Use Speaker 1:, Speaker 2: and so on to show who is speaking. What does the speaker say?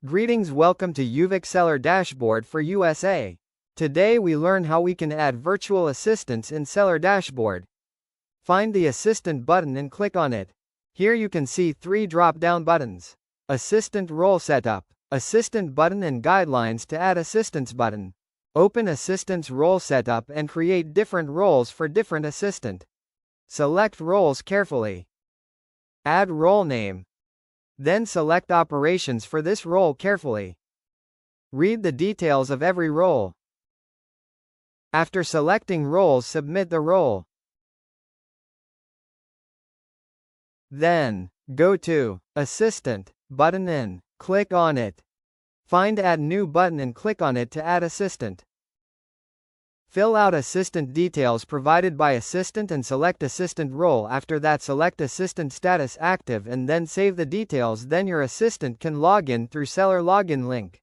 Speaker 1: Greetings, welcome to Yoovic Seller Dashboard for USA. Today we learn how we can add virtual assistants in Seller Dashboard. Find the Assistant button and click on it. Here you can see 3 drop-down buttons. Assistant Role Setup, Assistant button and Guidelines to add Assistants button. Open Assistant's Role Setup and create different roles for different assistant. Select roles carefully. Add role name. Then select operations for this role carefully. Read the details of every role. After selecting roles, submit the role. Then, go to Assistant button and click on it. Find Add New button and click on it to add assistant. Fill out assistant details provided by assistant and select assistant role. After that, select assistant status active and then save the details. Then your assistant can log in through seller login link.